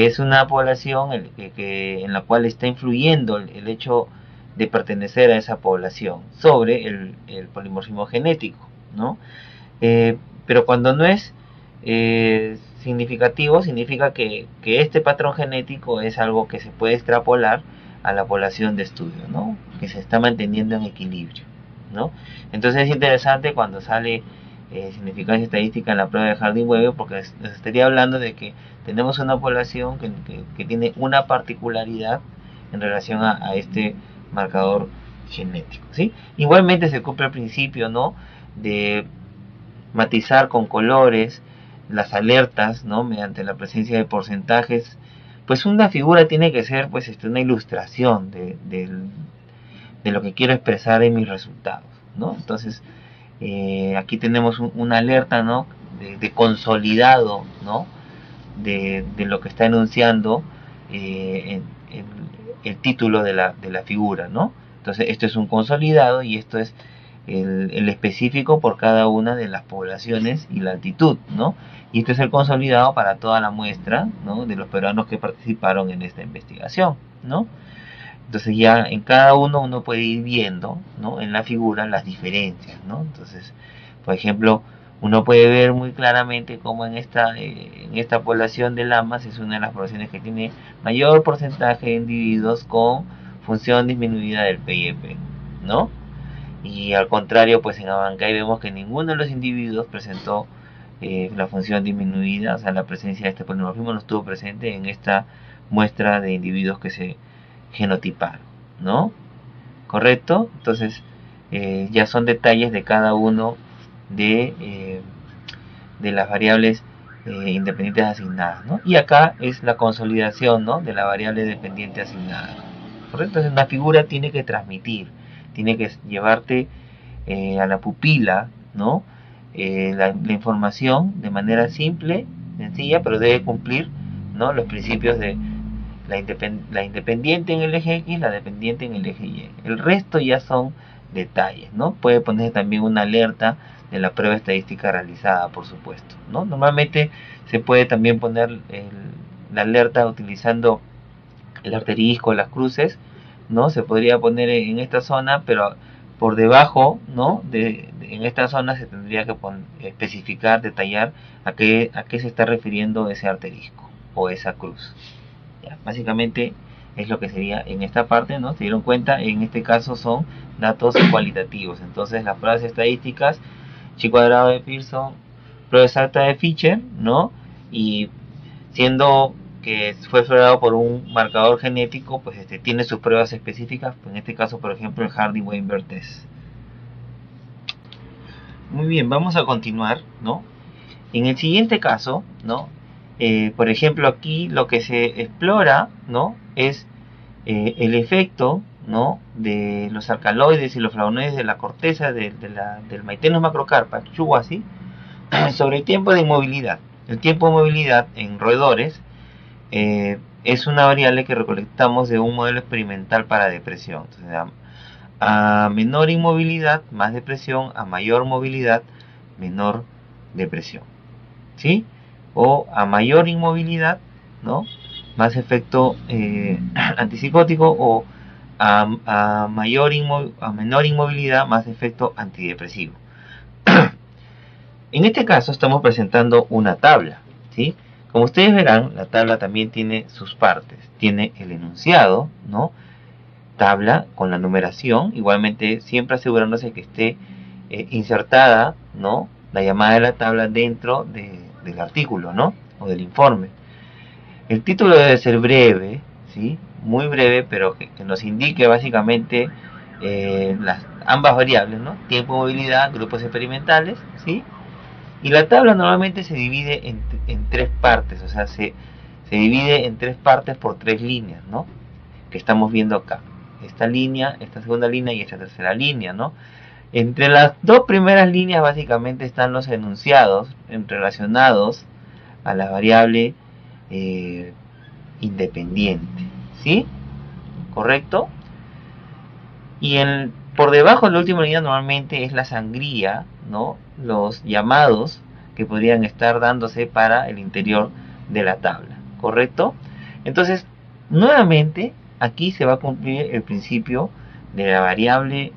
es una población en la cual está influyendo el hecho de pertenecer a esa población sobre el polimorfismo genético, ¿no? Pero cuando no es significativo, significa que este patrón genético es algo que se puede extrapolar a la población de estudio, ¿no?, que se está manteniendo en equilibrio, ¿no? Entonces es interesante cuando sale significancia estadística en la prueba de Hardy-Weinberg, porque nos estaría hablando de que tenemos una población que tiene una particularidad en relación a este marcador genético, ¿sí? Igualmente se cumple el principio, ¿no?, de matizar con colores las alertas, ¿no?, mediante la presencia de porcentajes. Pues una figura tiene que ser pues una ilustración de lo que quiero expresar en mis resultados, ¿no? Entonces aquí tenemos una alerta, ¿no?, de consolidado, ¿no?, de lo que está enunciando en el título de la figura, ¿no? Entonces esto es un consolidado y esto es el específico por cada una de las poblaciones y la altitud, ¿no? Y esto es el consolidado para toda la muestra, ¿no?, de los peruanos que participaron en esta investigación, ¿no? Entonces ya en cada uno puede ir viendo, ¿no?, en la figura las diferencias, ¿no? Entonces, por ejemplo, uno puede ver muy claramente cómo en esta población de lamas es una de las poblaciones que tiene mayor porcentaje de individuos con función disminuida del PIEP, ¿no? y al contrario, pues en Abancay vemos que ninguno de los individuos presentó la función disminuida, o sea, la presencia de este polimorfismo no estuvo presente en esta muestra de individuos que se genotiparon, ¿no? ¿Correcto? Entonces, ya son detalles de cada uno de las variables independientes asignadas, ¿no? Y acá es la consolidación, ¿no?, de la variable dependiente asignada, ¿correcto? Entonces, una figura tiene que transmitir, tiene que llevarte a la pupila, ¿no?, la información de manera simple, sencilla, pero debe cumplir, ¿no?, los principios de la independiente en el eje X, la dependiente en el eje Y. El resto ya son detalles, ¿no? Puede ponerse también una alerta de la prueba estadística realizada, por supuesto, ¿no? Normalmente se puede también poner la alerta utilizando el asterisco, las cruces, ¿no? Se podría poner en esta zona, pero por debajo, ¿no?, en esta zona se tendría que especificar, detallar a qué se está refiriendo ese asterisco o esa cruz. Ya, básicamente es lo que sería en esta parte, ¿no? Se dieron cuenta, en este caso son datos cualitativos. Entonces las pruebas estadísticas, chi cuadrado de Pearson, prueba exacta de Fisher, ¿no? Y siendo que fue explorado por un marcador genético, pues tiene sus pruebas específicas, en este caso, por ejemplo, el Hardy-Weinberg test. Muy bien, vamos a continuar, ¿no? En el siguiente caso, ¿no? Por ejemplo, aquí lo que se explora, ¿no?, es el efecto, ¿no?, de los alcaloides y los flavonoides de la corteza del Maitenus macrocarpa, Chuguasi, sobre el tiempo de inmovilidad. El tiempo de movilidad en roedores es una variable que recolectamos de un modelo experimental para depresión. Entonces, a menor inmovilidad, más depresión; a mayor movilidad, menor depresión, ¿sí? O a mayor inmovilidad, ¿no?, más efecto antipsicótico; o a menor inmovilidad, más efecto antidepresivo. En este caso estamos presentando una tabla, ¿sí? Como ustedes verán, la tabla también tiene sus partes. Tiene el enunciado, ¿no?, tabla con la numeración, igualmente siempre asegurándose que esté insertada, ¿no?, la llamada de la tabla dentro del artículo, ¿no?, o del informe. El título debe ser breve, ¿sí?, muy breve, pero que nos indique básicamente ambas variables, ¿no?, tiempo, movilidad, grupos experimentales, ¿sí? Y la tabla normalmente se divide en tres partes, o sea, se divide en tres partes por tres líneas, ¿no?, que estamos viendo acá. Esta línea, esta segunda línea y esta tercera línea, ¿no? Entre las dos primeras líneas básicamente están los enunciados relacionados a la variable independiente, ¿sí? ¿Correcto? Y por debajo de la última línea normalmente es la sangría, ¿no?, los llamados que podrían estar dándose para el interior de la tabla, ¿correcto? Entonces, nuevamente, aquí se va a cumplir el principio de la variable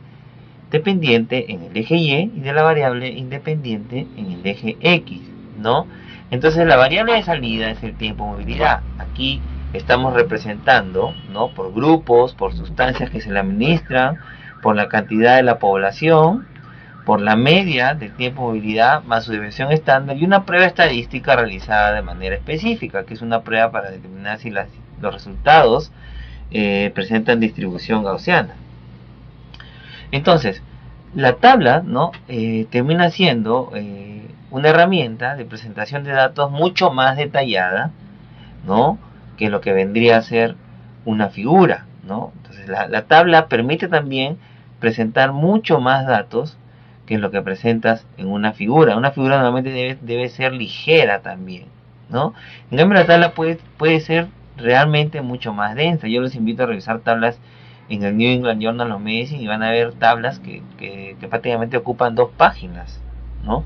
dependiente en el eje Y y de la variable independiente en el eje X, ¿no? Entonces la variable de salida es el tiempo de movilidad. Aquí estamos representando, ¿no?, por grupos, por sustancias que se le administran, por la cantidad de la población, por la media del tiempo de movilidad más su desviación estándar, y una prueba estadística realizada de manera específica, que es una prueba para determinar si los resultados presentan distribución gaussiana. Entonces, la tabla, ¿no?, termina siendo una herramienta de presentación de datos mucho más detallada, ¿no?, que lo que vendría a ser una figura, ¿no? Entonces, la tabla permite también presentar mucho más datos que lo que presentas en una figura. Una figura normalmente debe ser ligera también, ¿no? En cambio, la tabla puede ser realmente mucho más densa. Yo les invito a revisar tablas en el New England Journal of Medicine y van a ver tablas que prácticamente ocupan 2 páginas, ¿no?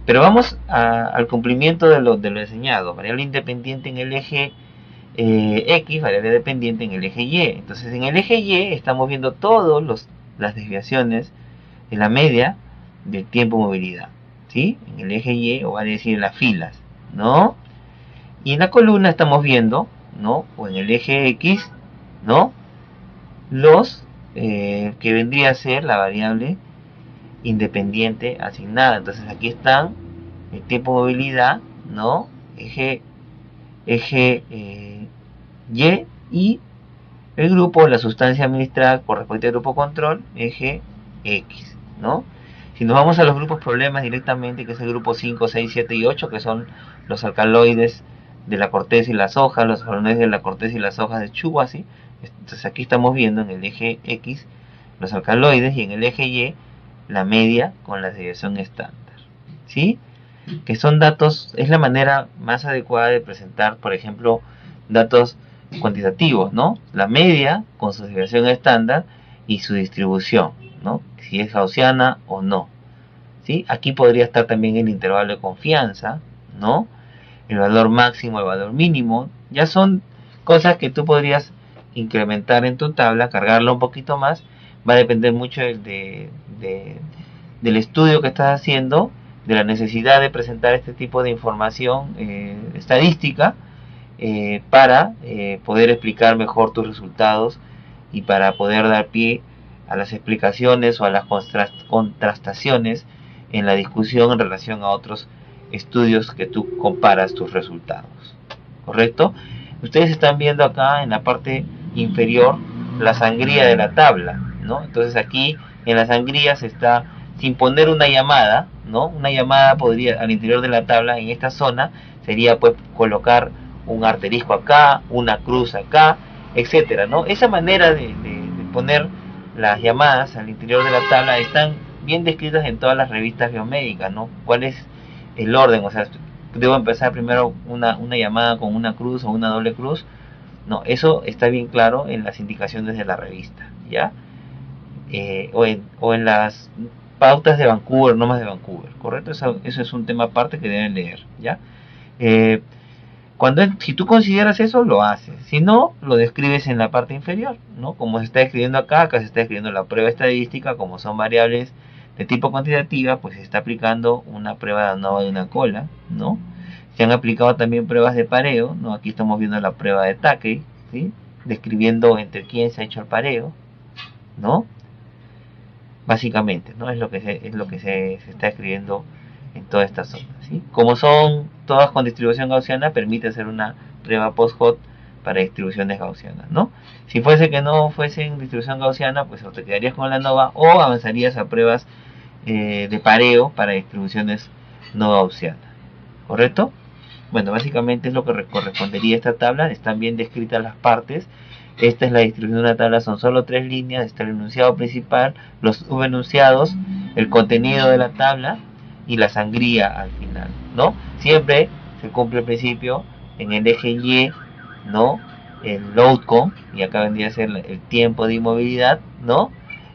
Pero vamos al cumplimiento de lo enseñado. Variable independiente en el eje X, variable dependiente en el eje Y. Entonces, en el eje Y estamos viendo todas las desviaciones de la media del tiempo de movilidad, ¿sí? En el eje Y, o vale decir en las filas, ¿no? Y en la columna estamos viendo, ¿no?, o en el eje X, ¿no?, los que vendría a ser la variable independiente asignada. Entonces aquí están el tiempo de movilidad, ¿no? Eje Y, y el grupo, la sustancia administrada correspondiente al grupo control, eje X, ¿no? Si nos vamos a los grupos problemas directamente, que es el grupo 5, 6, 7 y 8, que son los alcaloides de la corteza y las hojas, los alcaloides de la corteza y las hojas de Chubasy. Entonces aquí estamos viendo en el eje X los alcaloides y en el eje Y la media con la desviación estándar, ¿sí? Que son datos, es la manera más adecuada de presentar, por ejemplo, datos cuantitativos, ¿no? La media con su desviación estándar y su distribución, ¿no? Si es gaussiana o no, ¿sí? Aquí podría estar también el intervalo de confianza, ¿no? El valor máximo, el valor mínimo, ya son cosas que tú podrías incrementar en tu tabla, cargarla un poquito más, va a depender mucho del estudio que estás haciendo, de la necesidad de presentar este tipo de información estadística, para poder explicar mejor tus resultados y para poder dar pie a las explicaciones o a las contrastaciones en la discusión en relación a otros estudios que tú comparas tus resultados, ¿correcto? Ustedes están viendo acá en la parte inferior la sangría de la tabla, ¿no? Entonces aquí en la sangría se está, sin poner una llamada, ¿no? Una llamada podría, al interior de la tabla, en esta zona, sería pues colocar un asterisco acá, una cruz acá, etcétera, ¿no? Esa manera de poner las llamadas al interior de la tabla están bien descritas en todas las revistas biomédicas, ¿no? ¿Cuál es el orden? O sea, debo empezar primero una llamada con una cruz o una doble cruz. No, eso está bien claro en las indicaciones de la revista, ¿ya? O en las pautas de Vancouver, normas de Vancouver, ¿correcto? Eso es un tema aparte que deben leer, ¿ya? Si tú consideras eso, lo haces. Si no, lo describes en la parte inferior, ¿no? Como se está escribiendo acá se está escribiendo la prueba estadística, como son variables de tipo cuantitativa, pues se está aplicando una prueba de ANOVA de una cola, ¿no? Se han aplicado también pruebas de pareo, ¿no? Aquí estamos viendo la prueba de Takei, ¿sí? Describiendo entre quién se ha hecho el pareo, ¿no? Básicamente, ¿no? Es lo que se está escribiendo en toda esta zona, ¿sí? Como son todas con distribución gaussiana, permite hacer una prueba post-hot para distribuciones gaussianas, ¿no? Si fuese que no fuesen distribución gaussiana, pues o te quedarías con la ANOVA o avanzarías a pruebas de pareo para distribuciones no gaussianas, ¿correcto? Bueno, básicamente es lo que correspondería a esta tabla. Están bien descritas las partes. Esta es la distribución de una tabla, son solo 3 líneas. Está el enunciado principal, los subenunciados, el contenido de la tabla y la sangría al final, ¿no? Siempre se cumple el principio en el eje Y, ¿no? El outcome, y acá vendría a ser el tiempo de inmovilidad, ¿no?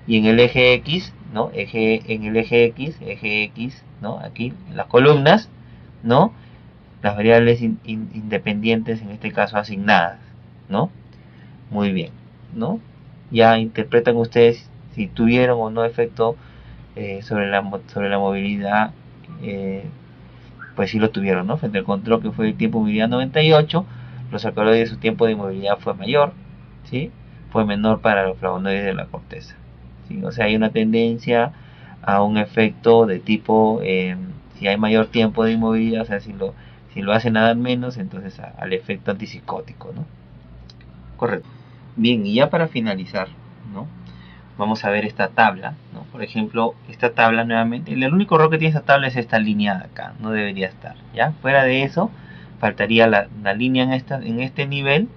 Y en el eje X, ¿no? En el eje X, ¿no? Aquí en las columnas, ¿no? Las variables independientes, en este caso asignadas, ¿no? Muy bien, ¿no? Ya interpretan ustedes si tuvieron o no efecto sobre la movilidad, pues sí lo tuvieron, ¿no? Frente al control, que fue el tiempo de movilidad 98, los alcaloides, su tiempo de movilidad fue mayor, ¿sí? Fue menor para los flavonoides de la corteza, ¿sí? O sea, hay una tendencia a un efecto de tipo, si hay mayor tiempo de inmovilidad, o sea, si lo hace nada menos, entonces al efecto antipsicótico, ¿no? Correcto. Bien, y ya para finalizar, ¿no? Vamos a ver esta tabla, ¿no? Por ejemplo, esta tabla nuevamente, el único error que tiene esta tabla es esta línea de acá, no debería estar, ¿ya? Fuera de eso, faltaría la línea en este nivel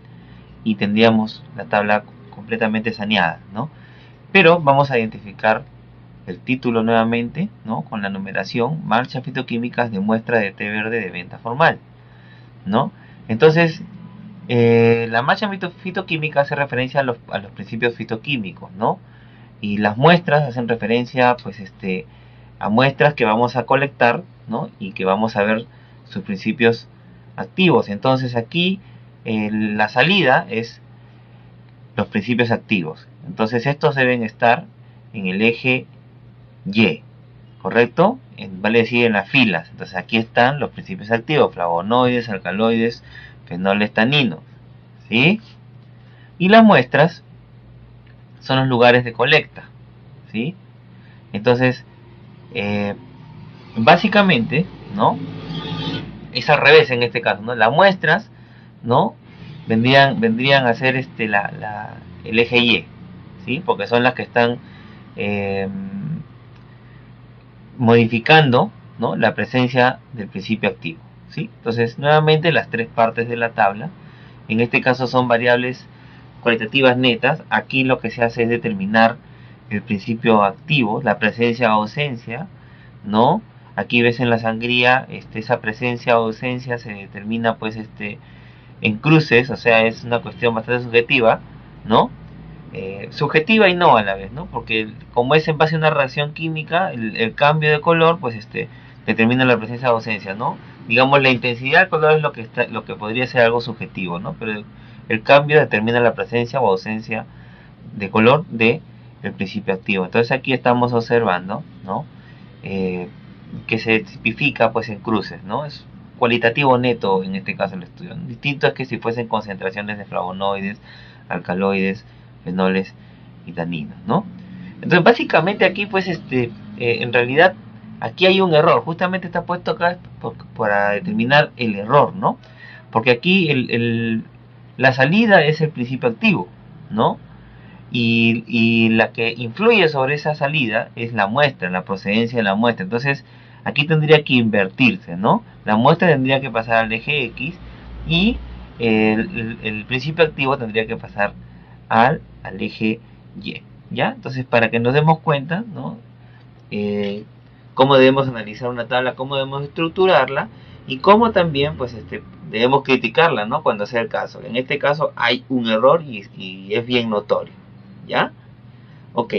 y tendríamos la tabla completamente saneada, ¿no? Pero vamos a identificar el título nuevamente, ¿no? Con la numeración, marchas fitoquímicas de muestra de té verde de venta formal, ¿no? Entonces, la marcha fitoquímica hace referencia a los principios fitoquímicos, ¿no? Y las muestras hacen referencia, pues, a muestras que vamos a colectar, ¿no? Y que vamos a ver sus principios activos. Entonces aquí la salida es los principios activos. Entonces estos deben estar en el eje Y, ¿correcto? Vale decir en las filas. Entonces aquí están los principios activos: flavonoides, alcaloides, fenoles, taninos, ¿sí? Y las muestras son los lugares de colecta, ¿sí? Entonces, básicamente, ¿no? Es al revés en este caso, ¿no? Las muestras, ¿no? Vendrían a ser el eje Y, ¿sí? Porque son las que están eh, modificando, ¿no? La presencia del principio activo, ¿sí? Entonces, nuevamente las tres partes de la tabla, en este caso son variables cualitativas netas. Aquí lo que se hace es determinar el principio activo, la presencia o ausencia, ¿no? Aquí ves en la sangría, esa presencia o ausencia se determina pues en cruces, o sea, es una cuestión bastante subjetiva, ¿no? Subjetiva y no a la vez, ¿no? Porque como es en base a una reacción química, el cambio de color, pues determina la presencia o ausencia, ¿no? Digamos, la intensidad del color es lo que podría ser algo subjetivo, ¿no? Pero el cambio determina la presencia o ausencia de color de el principio activo. Entonces aquí estamos observando, ¿no? Que se tipifica pues en cruces, ¿no? Es cualitativo neto en este caso el estudio. Distinto es que si fuesen concentraciones de flavonoides, alcaloides, fenoles y taninos, ¿no? Entonces básicamente aquí pues en realidad aquí hay un error, justamente está puesto acá para determinar el error, ¿no? Porque aquí la salida es el principio activo, ¿no? Y la que influye sobre esa salida es la muestra, la procedencia de la muestra. Entonces aquí tendría que invertirse, ¿no? La muestra tendría que pasar al eje X y el principio activo tendría que pasar al eje Y, ¿ya? Entonces para que nos demos cuenta, ¿no? Cómo debemos analizar una tabla, cómo debemos estructurarla y cómo también pues debemos criticarla, ¿no? Cuando sea el caso. En este caso hay un error y es bien notorio, ¿ya? Ok,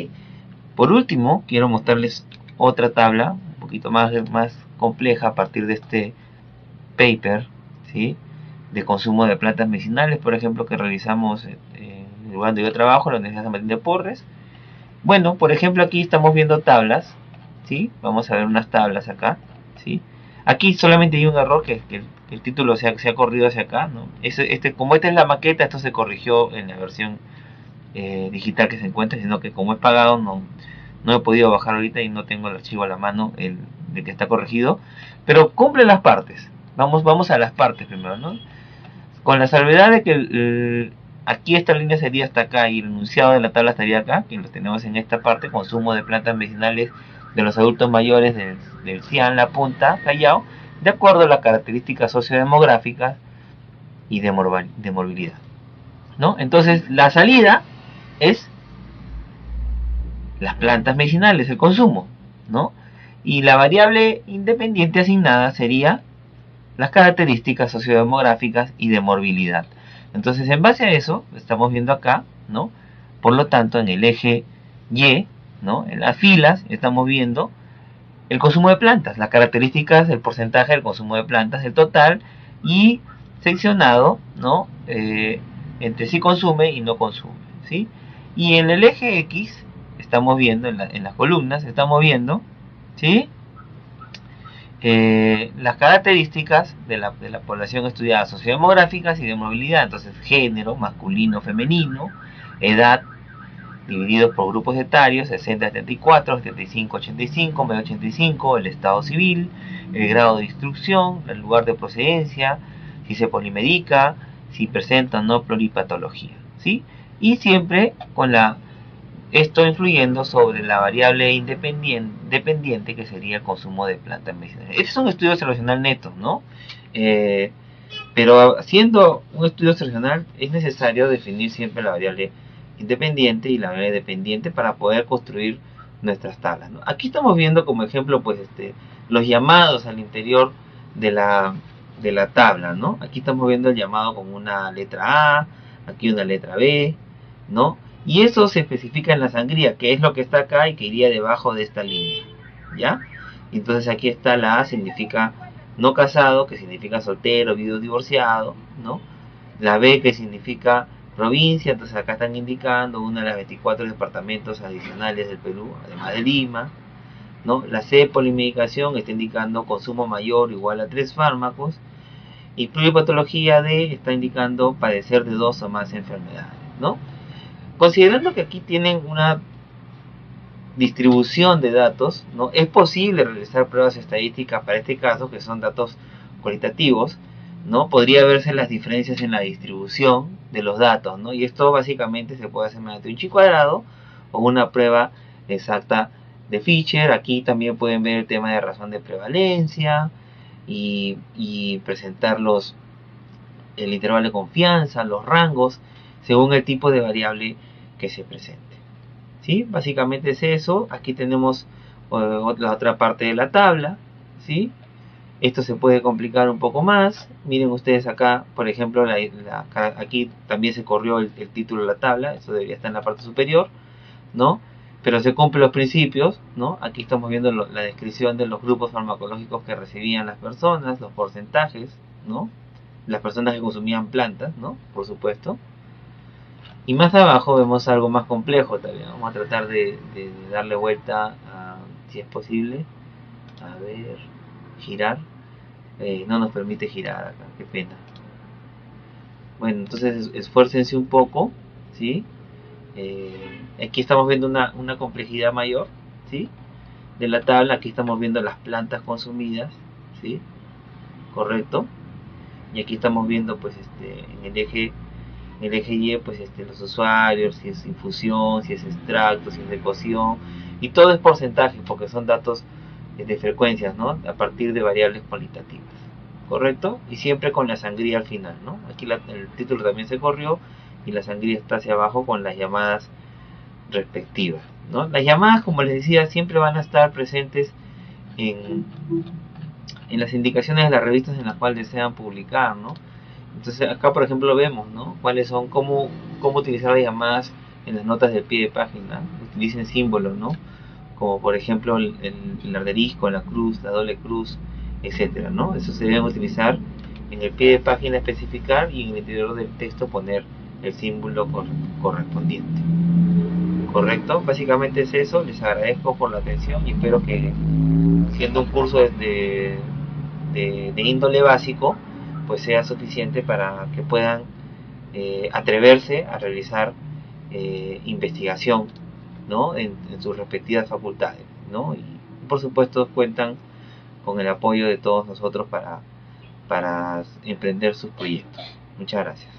por último quiero mostrarles otra tabla un poquito más compleja a partir de este paper, ¿sí? De consumo de plantas medicinales, por ejemplo, que realizamos en el lugar donde yo trabajo, la Universidad San Martín de Porres. Bueno, por ejemplo, aquí estamos viendo tablas, ¿sí? Vamos a ver unas tablas acá, ¿sí? Aquí solamente hay un error, que el título se ha corrido hacia acá, ¿no? Como esta es la maqueta, esto se corrigió en la versión digital que se encuentra, sino que como es pagado no he podido bajar ahorita y no tengo el archivo a la mano, el que está corregido, pero cumple las partes. Vamos a las partes primero, ¿no? Con la salvedad de que aquí esta línea sería hasta acá y el enunciado de la tabla estaría acá, que lo tenemos en esta parte: consumo de plantas medicinales de los adultos mayores del CIAN La Punta, Callao, de acuerdo a las características sociodemográficas y de morbilidad, ¿no? Entonces la salida es las plantas medicinales, el consumo, ¿no? Y la variable independiente asignada sería las características sociodemográficas y de morbilidad. Entonces, en base a eso, estamos viendo acá, ¿no? Por lo tanto, en el eje Y, ¿no? En las filas, estamos viendo el consumo de plantas, las características, el porcentaje del consumo de plantas, el total, y seccionado, ¿no? Entre sí consume y no consume, ¿sí? Y en el eje X, estamos viendo, en las columnas, estamos viendo, ¿sí? Las características de la población estudiada, sociodemográficas y de movilidad. Entonces, género, masculino, femenino, edad, divididos por grupos etarios: 60 a 74, 75 a 85, medio 85, el estado civil, el grado de instrucción, el lugar de procedencia, si se polimedica, si presenta o no pluripatología, ¿sí? Y siempre con esto influyendo sobre la variable dependiente, que sería el consumo de plantas medicinales. Este es un estudio observacional neto, ¿no? Pero siendo un estudio observacional es necesario definir siempre la variable independiente y la variable dependiente para poder construir nuestras tablas, ¿no? Aquí estamos viendo como ejemplo pues los llamados al interior de la tabla, ¿no? Aquí estamos viendo el llamado con una letra A, aquí una letra B, ¿no? Y eso se especifica en la sangría, que es lo que está acá y que iría debajo de esta línea, ¿ya? Entonces aquí está la A, significa no casado, que significa soltero, viudo, divorciado, ¿no? La B, que significa provincia, entonces acá están indicando una de las 24 departamentos adicionales del Perú, además de Lima, ¿no? La C, polimedicación, está indicando consumo mayor o igual a 3 fármacos, y pluripatología D está indicando padecer de 2 o más enfermedades, ¿no? Considerando que aquí tienen una distribución de datos, ¿no? Es posible realizar pruebas estadísticas para este caso, que son datos cualitativos, ¿no? Podría verse las diferencias en la distribución de los datos, ¿no? Y esto básicamente se puede hacer mediante un chi cuadrado o una prueba exacta de Fisher. Aquí también pueden ver el tema de razón de prevalencia y presentar el intervalo de confianza, los rangos, según el tipo de variable que se presente. ¿Sí? Básicamente es eso. Aquí tenemos la otra parte de la tabla, ¿sí? Esto se puede complicar un poco más. Miren ustedes acá, por ejemplo, aquí también se corrió el título de la tabla. Eso debería estar en la parte superior, ¿no? Pero se cumplen los principios, ¿no? Aquí estamos viendo la descripción de los grupos farmacológicos que recibían las personas, los porcentajes, ¿no? Las personas que consumían plantas, ¿no? Por supuesto. Y más abajo vemos algo más complejo también. Vamos a tratar de darle vuelta, si es posible. A ver, girar. No nos permite girar acá, qué pena. Bueno, entonces esfuércense un poco, ¿sí? Aquí estamos viendo una complejidad mayor, ¿sí? De la tabla. Aquí estamos viendo las plantas consumidas, ¿sí? Correcto. Y aquí estamos viendo, pues, en el eje Y, pues, los usuarios, si es infusión, si es extracto, si es decocción, y todo es porcentaje, porque son datos de frecuencias, ¿no? A partir de variables cualitativas, ¿correcto? Y siempre con la sangría al final, ¿no? Aquí el título también se corrió y la sangría está hacia abajo con las llamadas respectivas, ¿no? Las llamadas, como les decía, siempre van a estar presentes en, en las indicaciones de las revistas en las cuales desean publicar, ¿no? Entonces acá por ejemplo vemos, ¿no? Cuáles son, cómo utilizar las llamadas en las notas del pie de página. Utilicen símbolos, ¿no? Como por ejemplo el arderisco, la cruz, la doble cruz, etcétera, ¿no? Eso se deben utilizar en el pie de página, especificar, y en el interior del texto poner el símbolo correspondiente. ¿Correcto? Básicamente es eso. Les agradezco por la atención y espero que, siendo un curso de índole básico, pues sea suficiente para que puedan atreverse a realizar investigación, ¿no? En sus respectivas facultades, ¿no? Y por supuesto cuentan con el apoyo de todos nosotros para emprender sus proyectos. Muchas gracias.